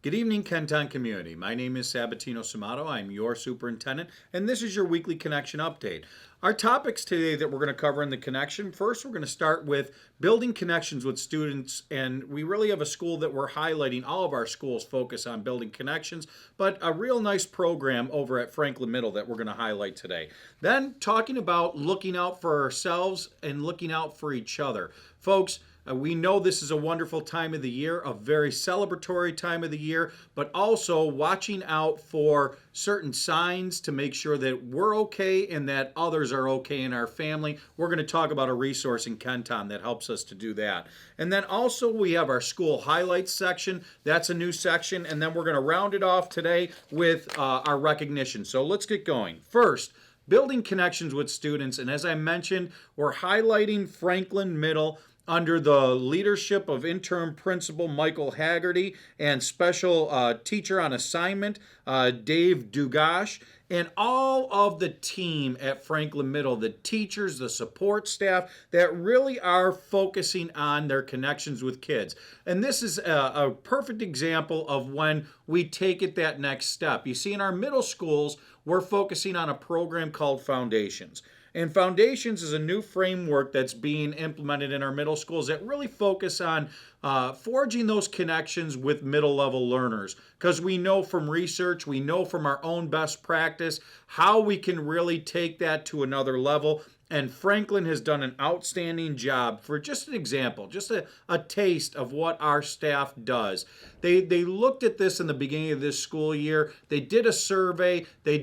Good evening, Kenton community. My name is Sabatino Samato. I'm your superintendent, and this is your weekly connection update. Our topics today that we're going to cover in the connection, first we're going to start with building connections with students, and we really have a school that we're highlighting. All of our schools focus on building connections, but a real nice program over at Franklin Middle that we're going to highlight today. Then talking about looking out for ourselves and looking out for each other. Folks, we know this is a wonderful time of the year, a very celebratory time of the year, but also watching out for certain signs to make sure that we're okay and that others are okay in our family. We're going to talk about a resource in Kenton that helps us to do that. And then also we have our school highlights section. That's a new section. And then we're going to round it off today with our recognition. So let's get going. First, building connections with students. And as I mentioned, we're highlighting Franklin Middle under the leadership of interim principal Michael Haggerty and special teacher on assignment Dave Dugash, and all of the team at Franklin Middle, the teachers, the support staff that really are focusing on their connections with kids. And this is a perfect example of when we take it that next step. You see, in our middle schools, we're focusing on a program called Foundations. And Foundations is a new framework that's being implemented in our middle schools that really focus on forging those connections with middle level learners. Because we know from research, we know from our own best practice, how we can really take that to another level. And Franklin has done an outstanding job. For just an example, just a taste of what our staff does. They looked at this in the beginning of this school year. They did a survey. They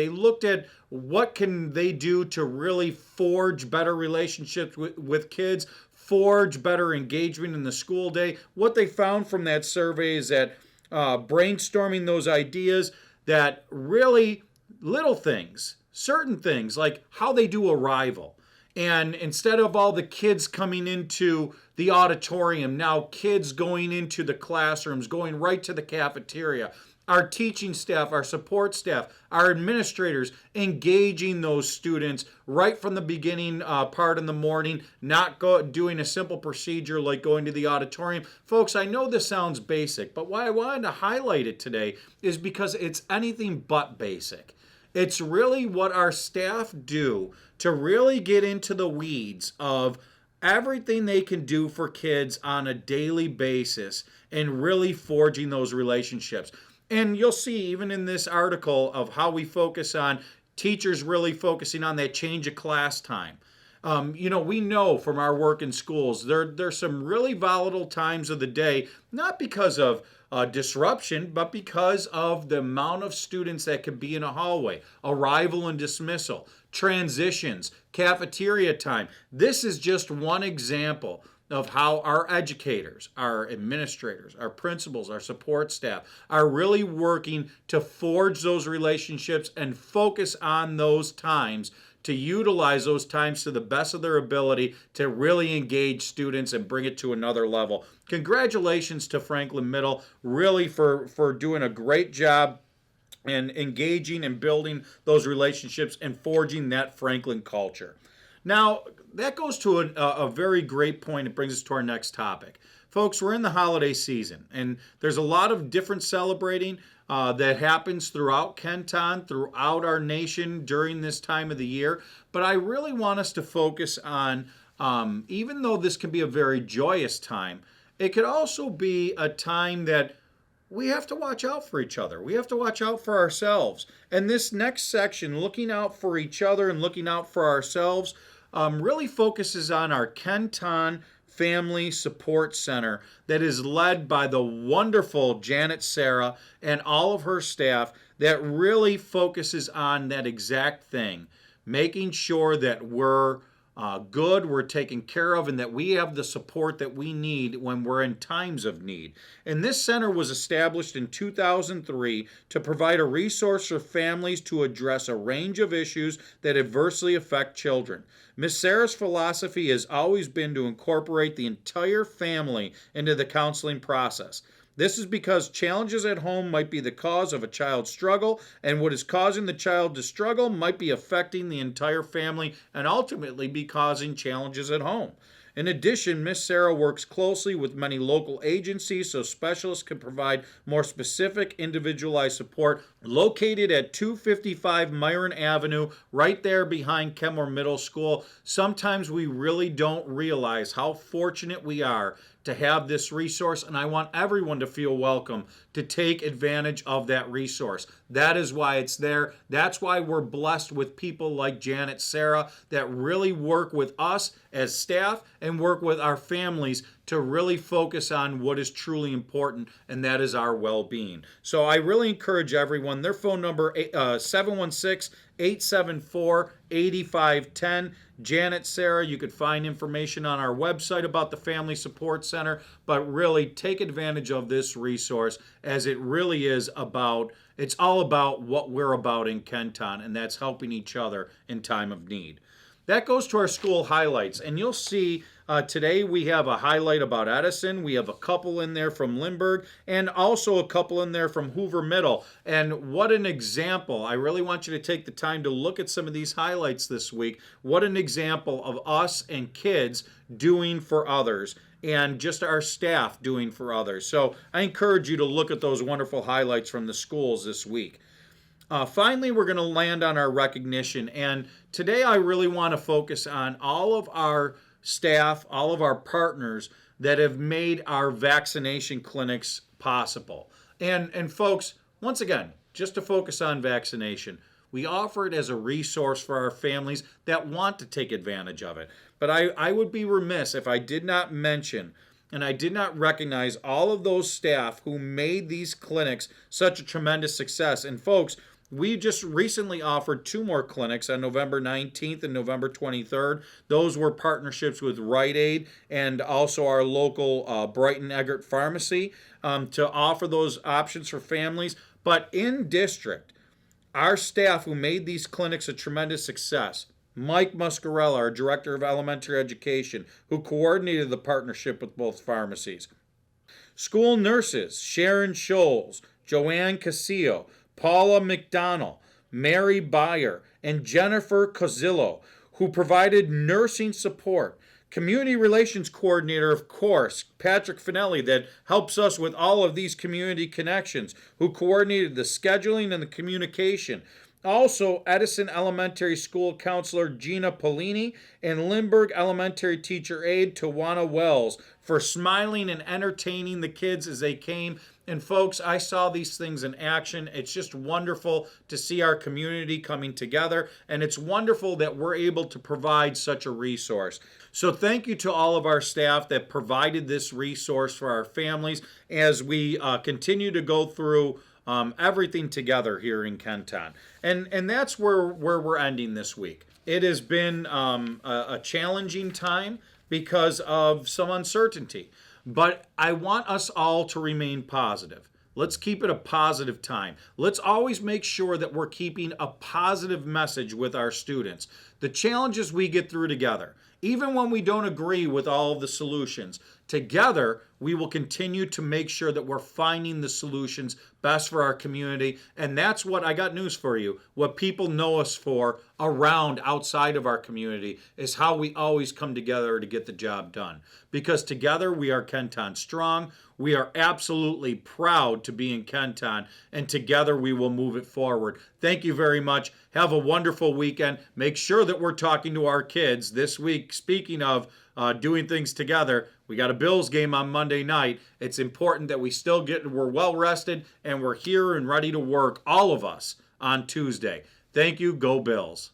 looked at what can they do to really forge better relationships with kids, forge better engagement in the school day. What they found from that survey is that brainstorming those ideas, that really little things, certain things like how they do arrival. And instead of all the kids coming into the auditorium, now kids going into the classrooms, going right to the cafeteria. Our teaching staff, our support staff, our administrators engaging those students right from the beginning part in the morning, not doing a simple procedure like going to the auditorium. Folks, I know this sounds basic, but why I wanted to highlight it today is because it's anything but basic. It's really what our staff do to really get into the weeds of everything they can do for kids on a daily basis and really forging those relationships. And you'll see even in this article of how we focus on teachers really focusing on that change of class time. We know from our work in schools, there's some really volatile times of the day, not because of disruption, but because of the amount of students that could be in a hallway, arrival and dismissal, transitions, cafeteria time. This is just one example of how our educators, our administrators, our principals, our support staff are really working to forge those relationships and focus on those times, to utilize those times to the best of their ability to really engage students and bring it to another level. Congratulations to Franklin Middle, really for doing a great job and engaging and building those relationships and forging that Franklin culture. Now, that goes to a very great point. It brings us to our next topic. Folks, we're in the holiday season, and there's a lot of different celebrating that happens throughout Kenton, throughout our nation during this time of the year. But I really want us to focus on, even though this can be a very joyous time, it could also be a time that we have to watch out for each other. We have to watch out for ourselves. And this next section, looking out for each other and looking out for ourselves, really focuses on our Kenton Family Support Center that is led by the wonderful Janet Sarah and all of her staff that really focuses on that exact thing, making sure that we're good, we're taken care of, and that we have the support that we need when we're in times of need. And this center was established in 2003 to provide a resource for families to address a range of issues that adversely affect children. Miss Sarah's philosophy has always been to incorporate the entire family into the counseling process. This is because challenges at home might be the cause of a child's struggle, and what is causing the child to struggle might be affecting the entire family and ultimately be causing challenges at home. In addition, Miss Sarah works closely with many local agencies so specialists can provide more specific, individualized support. Located at 255 Myron Avenue, right there behind Kenmore Middle School. Sometimes we really don't realize how fortunate we are to have this resource, and I want everyone to feel welcome to take advantage of that resource. That is why it's there. That's why we're blessed with people like Janet, Sarah, that really work with us as staff and work with our families to really focus on what is truly important, and that is our well-being. So I really encourage everyone. Their phone number, 716-874-8510. Janet, Sarah, you could find information on our website about the Family Support Center, but really take advantage of this resource, as it really is about, it's all about what we're about in Kenton, and that's helping each other in time of need. That goes to our school highlights, and you'll see today we have a highlight about Edison. We have a couple in there from Lindbergh, and also a couple in there from Hoover Middle. And what an example. I really want you to take the time to look at some of these highlights this week. What an example of us and kids doing for others, and just our staff doing for others. So I encourage you to look at those wonderful highlights from the schools this week. Finally, we're going to land on our recognition. And today I really want to focus on all of our staff, all of our partners that have made our vaccination clinics possible. And folks, once again, just to focus on vaccination, we offer it as a resource for our families that want to take advantage of it. But I would be remiss if I did not mention and I did not recognize all of those staff who made these clinics such a tremendous success. And folks, we just recently offered 2 more clinics on November 19th and November 23rd. Those were partnerships with Rite Aid and also our local Brighton Eggert Pharmacy to offer those options for families. But in district, our staff who made these clinics a tremendous success, Mike Muscarella, our Director of Elementary Education, who coordinated the partnership with both pharmacies. School nurses, Sharon Scholes, Joanne Casillo, Paula McDonnell, Mary Byer, and Jennifer Cozillo, who provided nursing support. Community Relations Coordinator, of course, Patrick Finelli, that helps us with all of these community connections, who coordinated the scheduling and the communication. Also, Edison Elementary School Counselor Gina Polini and Lindbergh Elementary Teacher Aide Tawana Wells for smiling and entertaining the kids as they came. And folks, I saw these things in action. It's just wonderful to see our community coming together, and it's wonderful that we're able to provide such a resource. So thank you to all of our staff that provided this resource for our families as we continue to go through everything together here in Kenton. And that's where we're ending this week. It has been a challenging time because of some uncertainty. But I want us all to remain positive. Let's keep it a positive time. Let's always make sure that we're keeping a positive message with our students. The challenges we get through together, even when we don't agree with all of the solutions, together we will continue to make sure that we're finding the solutions best for our community. And that's what I got news for you. What people know us for around outside of our community is how we always come together to get the job done. Because together we are Kenton strong. We are absolutely proud to be in Kenton, and together we will move it forward. Thank you very much. Have a wonderful weekend. Make sure that we're talking to our kids this week. Speaking of doing things together, we got a Bills game on Monday night. It's important that we're well rested and we're here and ready to work, all of us, on Tuesday. Thank you. Go Bills.